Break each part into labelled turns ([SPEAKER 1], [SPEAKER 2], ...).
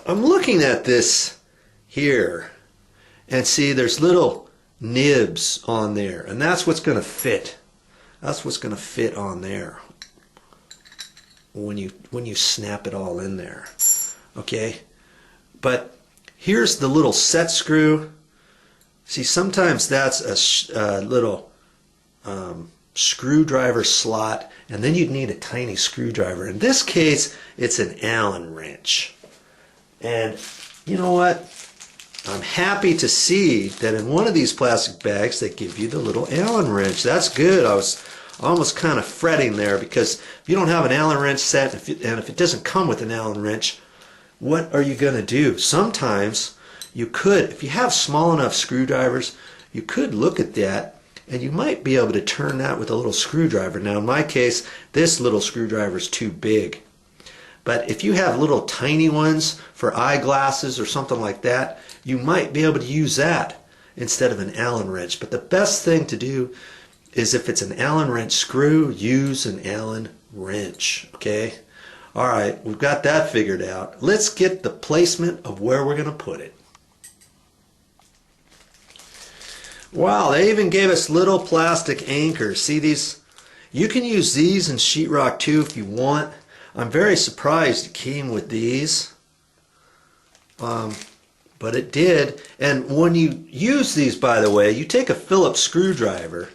[SPEAKER 1] I'm looking at this here, and see there's little nibs on there, and that's what's going to fit. That's what's going to fit on there when you snap it all in there. Okay, but here's the little set screw. See, sometimes that's a little screwdriver slot, and then you'd need a tiny screwdriver. In this case, it's an Allen wrench. And you know what? I'm happy to see that in one of these plastic bags they give you the little Allen wrench. That's good. I was almost kind of fretting there, because if you don't have an Allen wrench set, and if it doesn't come with an Allen wrench, what are you going to do? Sometimes you could, if you have small enough screwdrivers, you could look at that and you might be able to turn that with a little screwdriver. Now in my case, this little screwdriver is too big. But if you have little tiny ones for eyeglasses or something like that, you might be able to use that instead of an Allen wrench. But the best thing to do is, if it's an Allen wrench screw, use an Allen wrench. Okay? Alright, we've got that figured out. Let's get the placement of where we're going to put it. Wow, they even gave us little plastic anchors. See these? You can use these in sheetrock too if you want. I'm very surprised it came with these, but it did. And when you use these, by the way, you take a Phillips screwdriver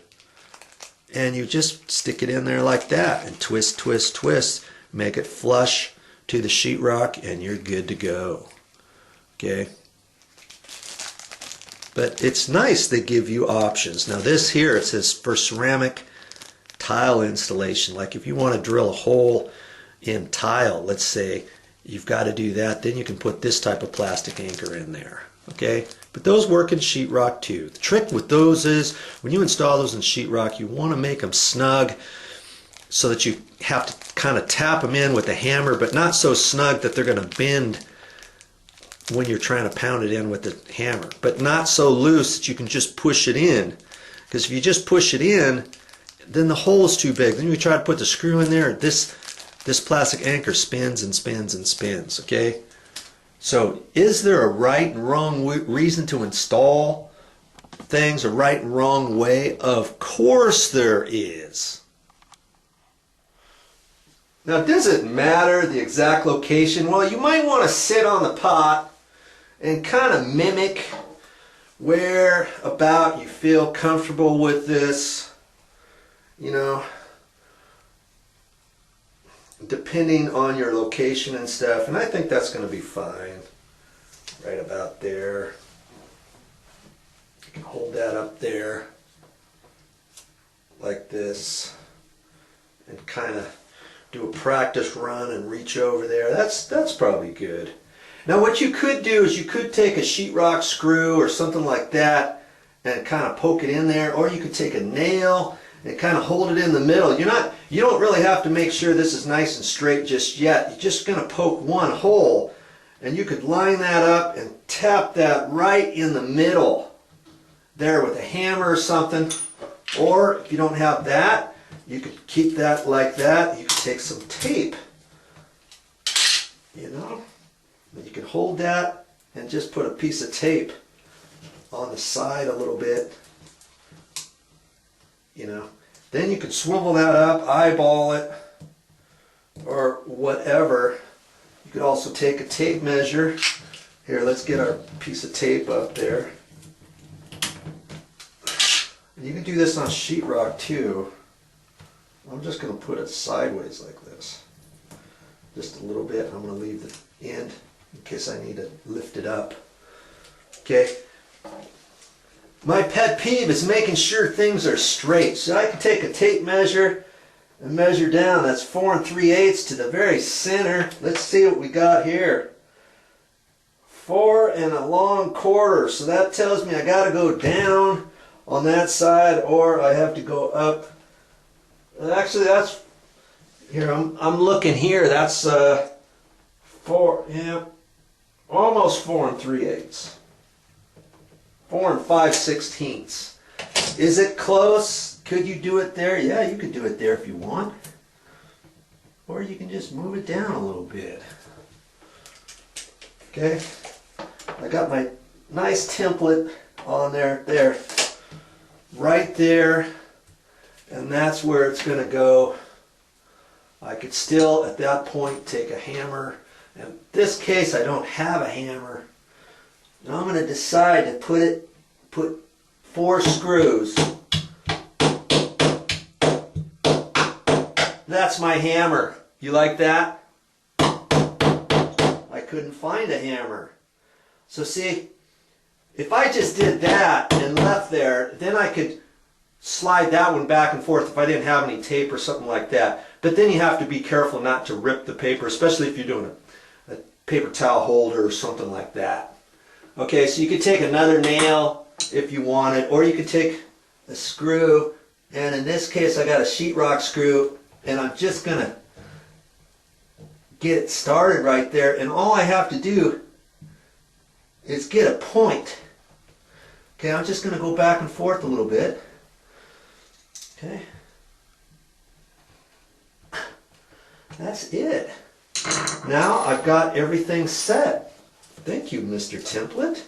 [SPEAKER 1] and you just stick it in there like that and twist, twist, twist. Make it flush to the sheetrock and you're good to go. Okay? But it's nice they give you options. Now this here, it says for ceramic tile installation. Like if you want to drill a hole in tile, let's say, you've got to do that, then you can put this type of plastic anchor in there. Okay? But those work in sheetrock too. The trick with those is, when you install those in sheetrock, you want to make them snug so that you have to kind of tap them in with a hammer, but not so snug that they're going to bend when you're trying to pound it in with the hammer, but not so loose that you can just push it in. Because if you just push it in, then the hole's too big. Then you try to put the screw in there, this plastic anchor spins and spins and spins. Okay? So is there a right and wrong reason to install things, a right and wrong way? Of course there is. Now, does it matter the exact location? Well, you might want to sit on the pot and kind of mimic where about you feel comfortable with this, you know, depending on your location and stuff. And I think that's going to be fine right about there. You can hold that up there like this and kind of do a practice run and reach over there. That's probably good. Now what you could do is you could take a sheetrock screw or something like that and kind of poke it in there, or you could take a nail and kind of hold it in the middle. You don't really have to make sure this is nice and straight just yet. You're just going to poke one hole, and you could line that up and tap that right in the middle there with a hammer or something. Or if you don't have that, you could keep that like that. You could take some tape, you know, and you can hold that and just put a piece of tape on the side a little bit, you know. Then you can swivel that up, eyeball it, or whatever. You could also take a tape measure. Here, let's get our piece of tape up there. And you can do this on sheetrock too. I'm just going to put it sideways like this. Just a little bit. I'm going to leave the end in case I need to lift it up. Okay. My pet peeve is making sure things are straight. So I can take a tape measure and measure down. That's 4 3/8 to the very center. Let's see what we got here. 4 1/4. So that tells me I got to go down on that side, or I have to go up. Actually, that's here. I'm looking here. That's 4. Yeah, almost 4 3/8. 4 5/16. Is it close? Could you do it there? Yeah, you could do it there if you want. Or you can just move it down a little bit. Okay, I got my nice template on there, right there, and that's where it's going to go. I could still, at that point, take a hammer. In this case, I don't have a hammer. Now I'm going to decide to put 4 screws. That's my hammer. You like that? I couldn't find a hammer. So see, if I just did that and left there, then I could slide that one back and forth if I didn't have any tape or something like that. But then you have to be careful not to rip the paper, especially if you're doing a paper towel holder or something like that. Okay, so you could take another nail if you wanted, or you could take a screw, and in this case I got a sheetrock screw, and I'm just going to get it started right there, and all I have to do is get a point. Okay, I'm just going to go back and forth a little bit. Okay. That's it. Now I've got everything set. Thank you, Mr. Template.